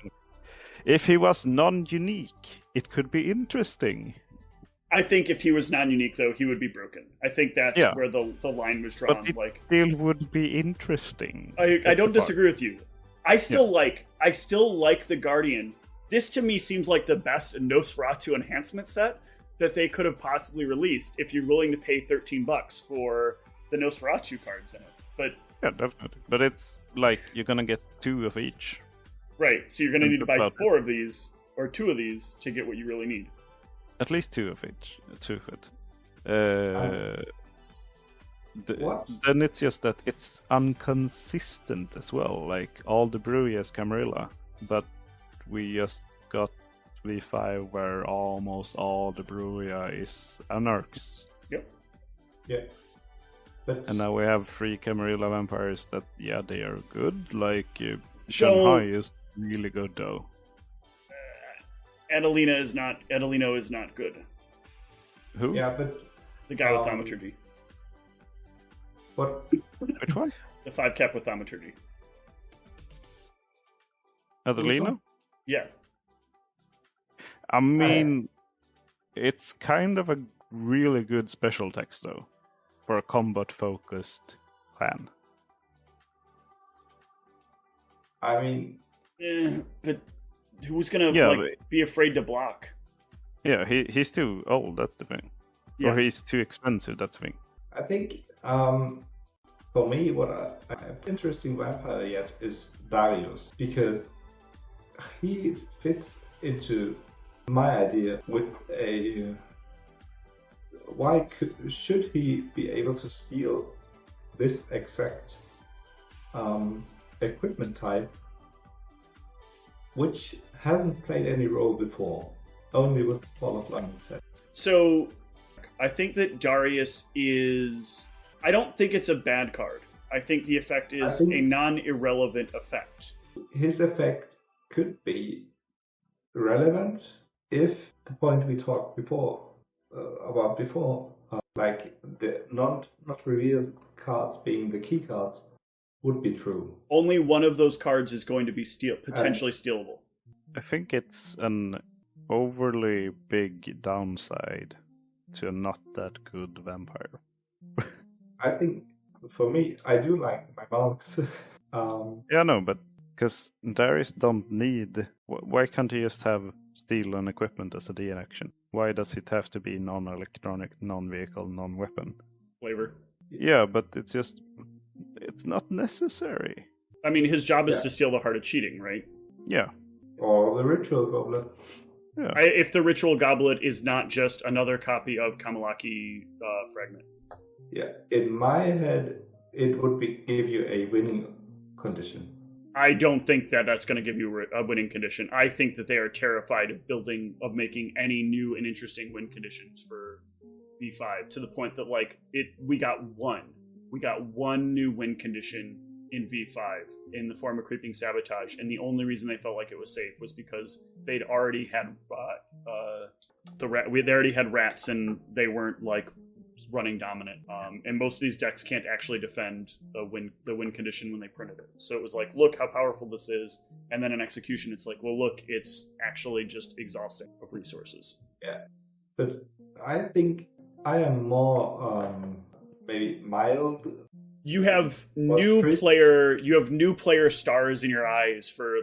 If he was non-unique, it could be interesting. I think if he was non-unique, though, he would be broken. I think that's where the line was drawn. But it still would be interesting. I don't disagree with you. I still like the Guardian. This to me seems like the best Nosferatu enhancement set that they could have possibly released if you're willing to pay $13 for the Nosferatu cards in it. But yeah, definitely. But it's like you're gonna get 2 of each. Right, so you're gonna need to buy 4 of these or 2 of these to get what you really need. At least 2 of each. 2 of it. Then it's just that it's inconsistent as well. Like all the Bruyas Camarilla, but we just got V5 where almost all the Bruya is Anarchs. Yep. Yeah. And now we have 3 Camarilla vampires that, they are good. Like Shanghai is really good though. Adelino is not good. Who? Yeah, but the guy with thaumaturgy. What? Which one? The 5 cap with thaumaturgy. Adelino? Yeah. I mean, it's kind of a really good special text though, for a combat-focused clan. I mean, but Who's gonna be afraid to block? Yeah, he's too old. That's the thing. Yeah. Or he's too expensive. That's the thing. I think for me, what an interesting vampire yet is Darius, because he fits into my idea with a. Why should he be able to steal this exact equipment type, which hasn't played any role before, only with Fall of London set? So, I think that Darius is... I don't think it's a bad card. I think the effect is a non-irrelevant effect. His effect could be relevant if the point we talked about before, like the not revealed cards being the key cards, would be true. Only one of those cards is going to be potentially stealable. I think it's an overly big downside to a not that good vampire. I think, for me, I do like my monks. Yeah, no, but because Darius don't need... Why can't he just have steal and equipment as a DN action? Why does it have to be non-electronic, non-vehicle, non-weapon? Flavor. Yeah, but it's just... It's not necessary. I mean, his job is to steal the heart of cheating, right? Yeah. Or the ritual goblet. Yeah. If the ritual goblet is not just another copy of Kamalaki fragment. Yeah, in my head, it would give you a winning condition. I don't think that that's going to give you a winning condition. I think that they are terrified of making any new and interesting win conditions for V5, to the point that we got one new win condition in V5 in the form of creeping sabotage, and the only reason they felt like it was safe was because they'd already had they already had rats, and they weren't running dominant, and most of these decks can't actually defend the win condition when they printed it. So it was like, look how powerful this is, and then in execution it's like, well, look, it's actually just exhausting of resources. Yeah, but I think I am more maybe mild. You have new player stars in your eyes for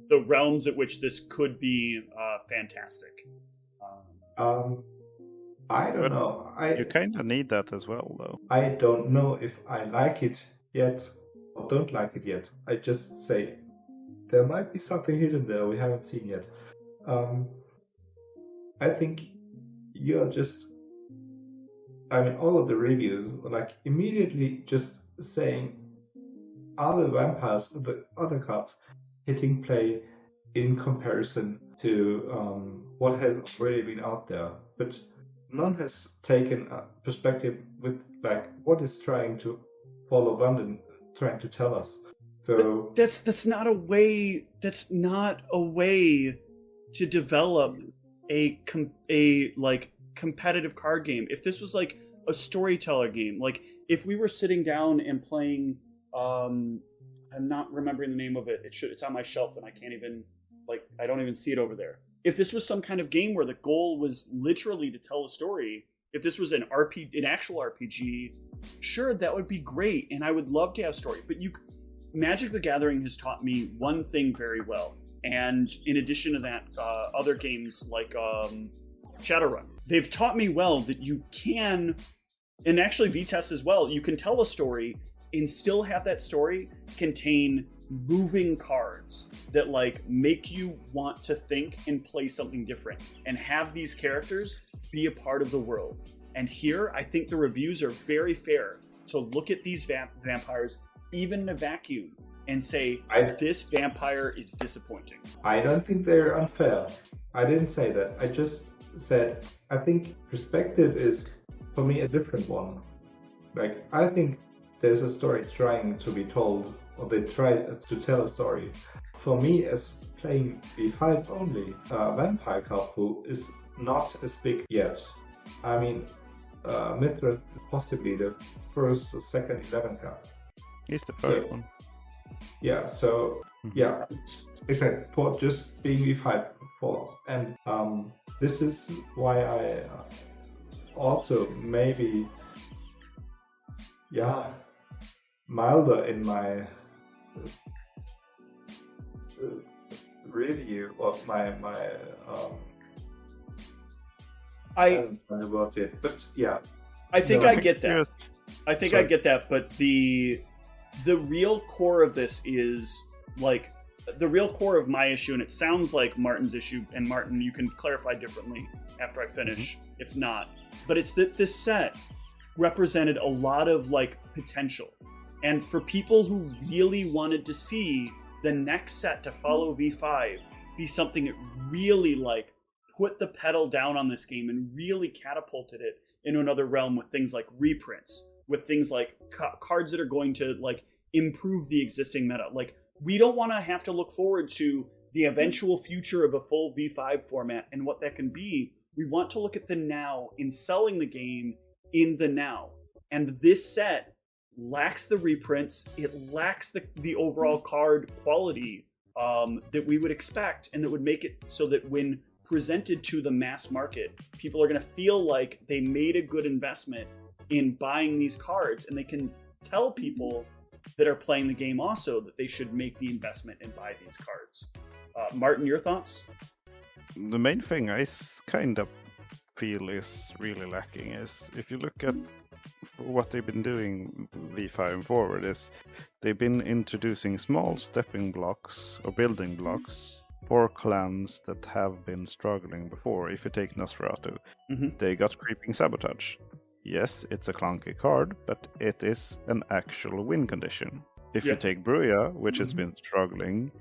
the realms at which this could be fantastic. I don't know. You kind of need that as well, though. I don't know if I like it yet or don't like it yet. I just say there might be something hidden there we haven't seen yet. I think you're just... I mean, all of the reviews were immediately just saying, are the vampires, the other cards, hitting play in comparison to what has already been out there? But none has taken a perspective with what is Fall of London trying to tell us. So that's not a way to develop a competitive card game. If this was a storyteller game, if we were sitting down and playing, I'm not remembering the name of it. It's on my shelf and I can't even I don't even see it over there. If this was some kind of game where the goal was literally to tell a story, if this was an actual RPG, sure, that would be great, and I would love to have story. But Magic the Gathering has taught me one thing very well, and in addition to that, other games like Shadowrun, they've taught me well that you can, and actually VTest as well, you can tell a story and still have that story contain moving cards that make you want to think and play something different and have these characters be a part of the world. And here I think the reviews are very fair to look at these vampires even in a vacuum and say, this vampire is disappointing. I don't think they're unfair. I didn't say that. I just said I think perspective is for me a different one. I think there's a story trying to be told, or they try to tell a story. For me, as playing V5 only, Vampire Kapu is not as big yet. I mean, Mithra is possibly the first or second 11 card. He's the first one. Yeah, so, yeah, exactly, for just being V5 for. And this is why I also maybe, milder in my review of my I about it, but yeah, I think No, I get that. I think I Sorry. get that, but the real core of this is like the real core of my issue, and it sounds like Martin's issue. And Martin, you can clarify differently after I finish, if not. But it's that this set represented a lot of like potential, and for people who really wanted to see the next set to follow V5 be something that really like put the pedal down on this game and really catapulted it into another realm with things like reprints, with things like cards that are going to like improve the existing meta. Like, we don't want to have to look forward to the eventual future of a full V5 format and what that can be. We want to look at the now in selling the game in the now. And this set lacks the reprints. It lacks the overall card quality that we would expect, and that would make it so that when presented to the mass market, people are going to feel like they made a good investment in buying these cards, and they can tell people that are playing the game also that they should make the investment and buy these cards. Martin, your thoughts? The main thing I kind of feel is really lacking is, if you look at what they've been doing V5 and forward, is they've been introducing small stepping blocks or building blocks for clans that have been struggling before. If you take Nosferatu, they got Creeping Sabotage. Yes, it's a clunky card, but it is an actual win condition. If you take Bruya, which has been struggling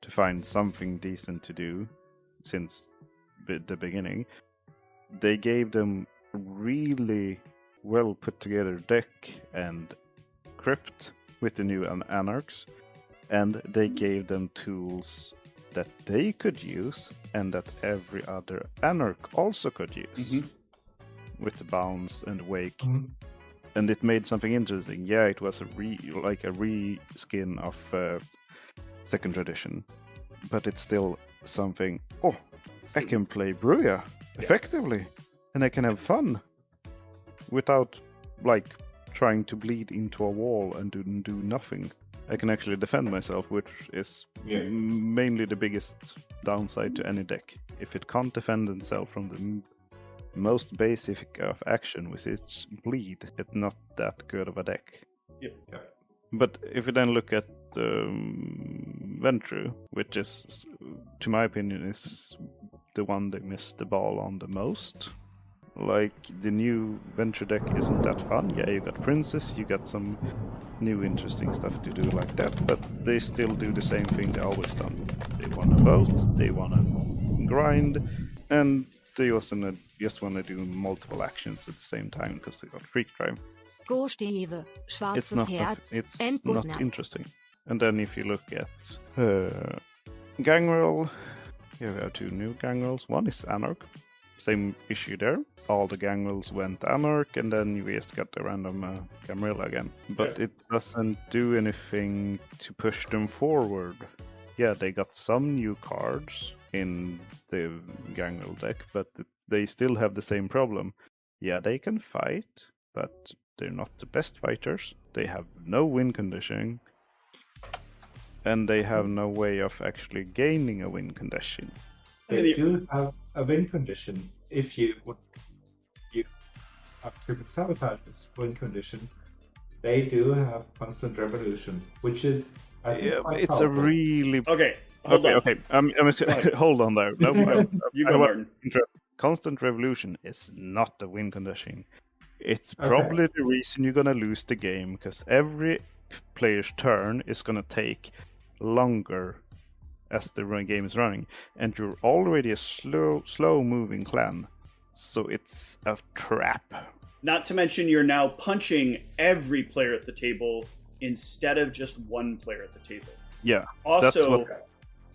to find something decent to do since the beginning, they gave them really well put together deck and crypt with the new Anarchs, and they gave them tools that they could use and that every other Anarch also could use, with the bounce and wake. And it made something interesting. Yeah, it was a reskin of second tradition, but it's still something. Oh, I can play Bruya effectively, and I can have fun without like trying to bleed into a wall and do nothing. I can actually defend myself, which is mainly the biggest downside to any deck. If it can't defend itself from the most basic of action, which is bleed, it's not that good of a deck. But if you then look at Ventru, which is, to my opinion, is the one they missed the ball on the most. Like, the new Venture deck isn't that fun. Yeah, you got Princess, you got some new interesting stuff to do like that, but they still do the same thing they always done. They want to vote, they want to grind, and they also just want to do multiple actions at the same time because they got Freak Drive. It's not interesting. And then if you look at Gangrel, here we have two new Gangrels. One is Anarch. Same issue there. All the Gangrels went Anarch, and then we just got the random Camarilla again. But it doesn't do anything to push them forward. Yeah, they got some new cards in the Gangrel deck, but they still have the same problem. Yeah, they can fight, but they're not the best fighters. They have no win conditioning, and they have no way of actually gaining a win condition. They do have a win condition. If you have Creeping Sabotage as win condition, they do have Constant Revolution, which is it's powerful. A really okay. Hold on. Hold on there. No, you go, Martin. Constant Revolution is not a win condition. It's probably the reason you're gonna lose the game, because every player's turn is gonna take longer as the game is running, and you're already a slow moving clan, so it's a trap. Not to mention you're now punching every player at the table instead of just one player at the table. Yeah, also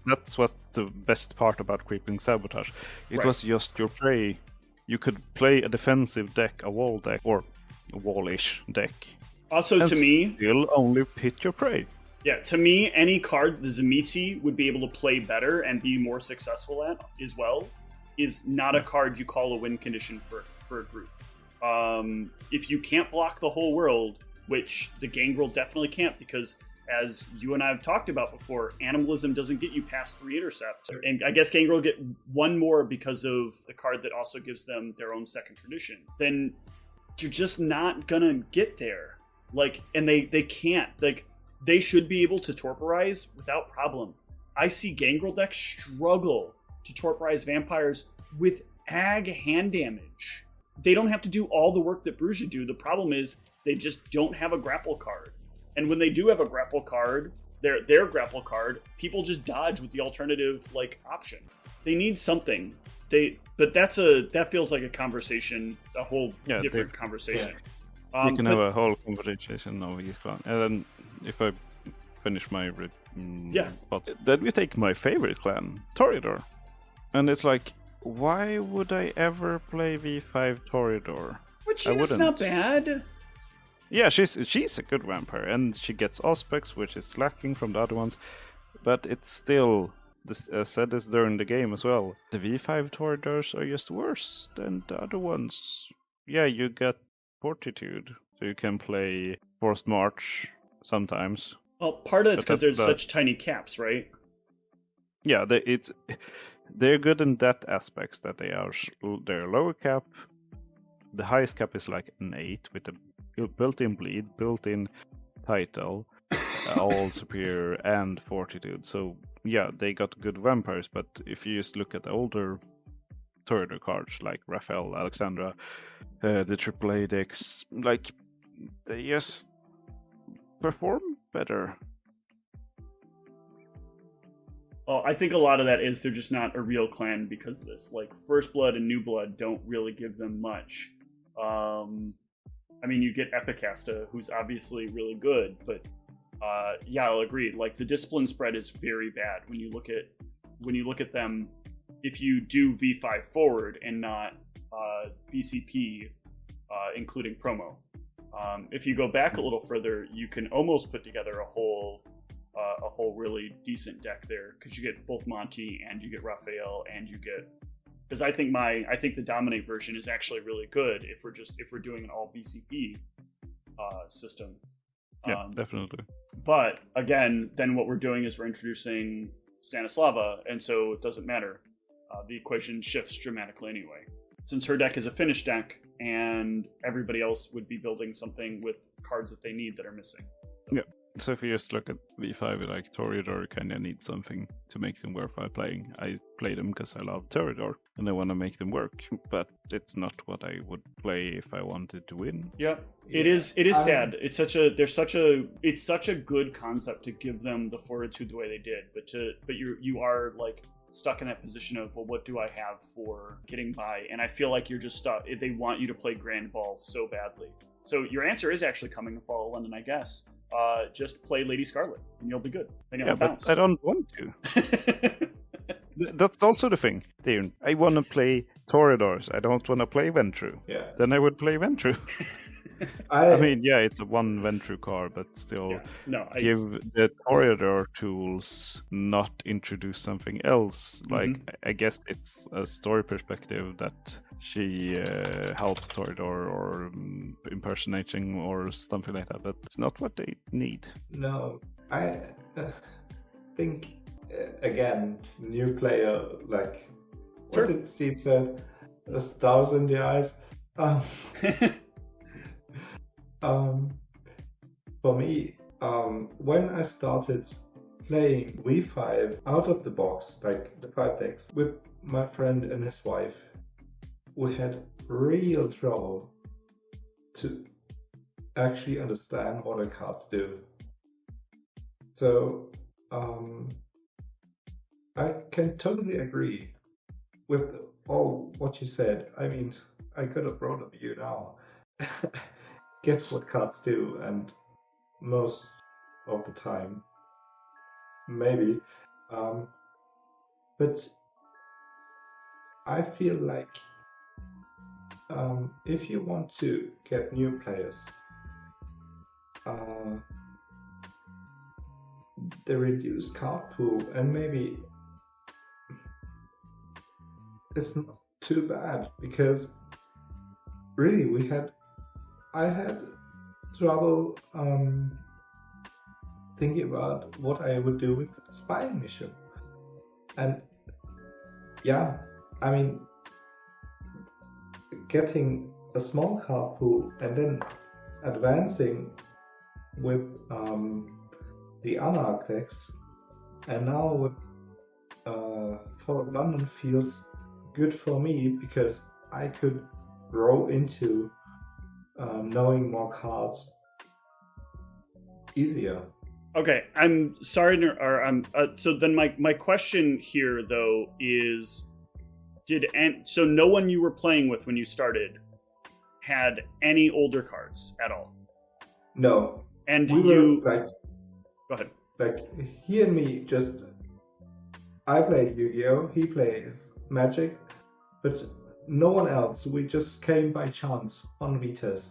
that's what's the best part about Creeping Sabotage. It was just your prey. You could play a defensive deck, a wall deck, or a wallish deck. Also, to me, still only hit your prey. Yeah, to me, any card the Zemitzi would be able to play better and be more successful at as well is not a card you call a win condition for a group. If you can't block the whole world, which the Gangrel definitely can't, because as you and I have talked about before, animalism doesn't get you past 3 intercepts. And I guess Gangrel get 1 more because of the card that also gives them their own second tradition. Then you're just not gonna get there. Like, and they can't. Like, they should be able to torporize without problem. I see Gangrel decks struggle to torporize vampires with ag hand damage. They don't have to do all the work that Bruja do. The problem is they just don't have a grapple card. And when they do have a grapple card, their grapple card, people just dodge with the alternative like option. They need something. But that feels like a conversation, a whole different conversation. Yeah. You can have a whole conversation of each one. And then if I finish my but then we take my favorite clan, Toreador. And it's like, why would I ever play V5 Toreador? But she's not bad. Yeah, she's a good vampire, and she gets Auspex, which is lacking from the other ones. But it's still, I said this during the game as well, the V5 Toreadors are just worse than the other ones. Yeah, you get Fortitude, so you can play Forced March sometimes. Well, part of it's because there's such tiny caps, right? Yeah, they're good in that aspects that they're lower cap. The highest cap is like an 8 with a built-in bleed, built-in title, all superior and fortitude. So yeah, they got good vampires. But if you just look at the older Toreador cards like Raphael, Alexandra, the AAA decks, like they just perform better. Well, I think a lot of that is they're just not a real clan because of this. Like, First Blood and New Blood don't really give them much. I mean, you get Epicasta, who's obviously really good, but yeah, I'll agree. Like, the discipline spread is very bad when you look at them. If you do V5 forward and not BCP, including promo. If you go back a little further, you can almost put together a whole really decent deck there, because you get both Monty and you get Raphael and you get, because I think the Dominate version is actually really good if we're doing an all BCP system. Yeah, definitely. But again, then what we're doing is we're introducing Stanislava, and so it doesn't matter. The equation shifts dramatically anyway. Since her deck is a finish deck, and everybody else would be building something with cards that they need that are missing. Yeah. So if you just look at V5, like Toreador kind of needs something to make them worthwhile playing. I play them because I love Toreador and I want to make them work, but it's not what I would play if I wanted to win. Yeah, it is sad. It's such a good concept to give them the fortitude the way they did, but you are like stuck in that position of, well, what do I have for getting by? And I feel like you're just stuck. They want you to play Grand Ball so badly. So your answer is actually coming in Fall of London, I guess. Just play Lady Scarlet and you'll be good. Then you'll bounce. But I don't want to. That's also the thing, Dean. I want to play Toreadors. I don't want to play Ventru. Yeah. Then I would play Ventru. I mean, yeah, it's a one Ventru card, but still give the Toreador tools, not introduce something else. Like, I guess it's a story perspective that she helps Toreador or impersonating or something like that, but it's not what they need. No, I think, again, new player, like, what did Steve said? A stars in the eyes. For me, when I started playing V5 out of the box, like the 5 decks, with my friend and his wife, we had real trouble to actually understand what the cards do. So, I can totally agree with all what you said. I mean, I could have wrote a view now. Guess what cards do, and most of the time, maybe. But I feel like if you want to get new players, the reduced card pool, and maybe it's not too bad, because really I had trouble thinking about what I would do with spying mission. And yeah, I mean, getting a small card pool and then advancing with the Anarch decks, and now with Fall of London feels good for me because I could grow into knowing more cards easier. Okay, I'm sorry, or I'm so then my question here though is, so no one you were playing with when you started had any older cards at all? No. And we you were, like, go ahead. Like he and me just, I played Yu-Gi-Oh, he plays Magic, but no one else. We just came by chance on Vitas.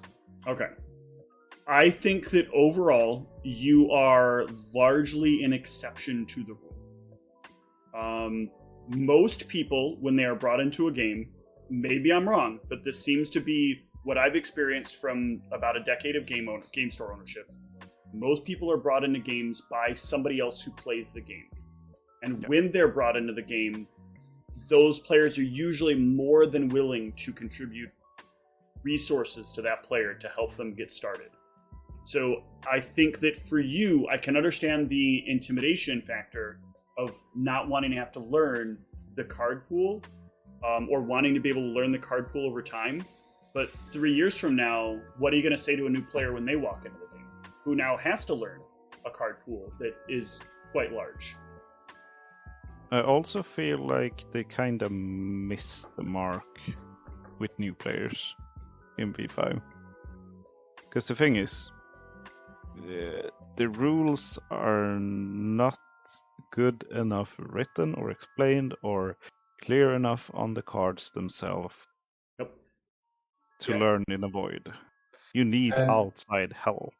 Okay. I think that overall you are largely an exception to the rule. Most people, when they are brought into a game, maybe I'm wrong, but this seems to be what I've experienced from about a decade of game store ownership. Most people are brought into games by somebody else who plays the game. And when they're brought into the game, those players are usually more than willing to contribute resources to that player to help them get started. So I think that for you, I can understand the intimidation factor of not wanting to have to learn the card pool, or wanting to be able to learn the card pool over time. But 3 years from now, what are you going to say to a new player when they walk into the game, who now has to learn a card pool that is quite large? I also feel like they kind of miss the mark with new players in V5. Because the thing is, the rules are not good enough written or explained or clear enough on the cards themselves to learn in a void. You need outside help.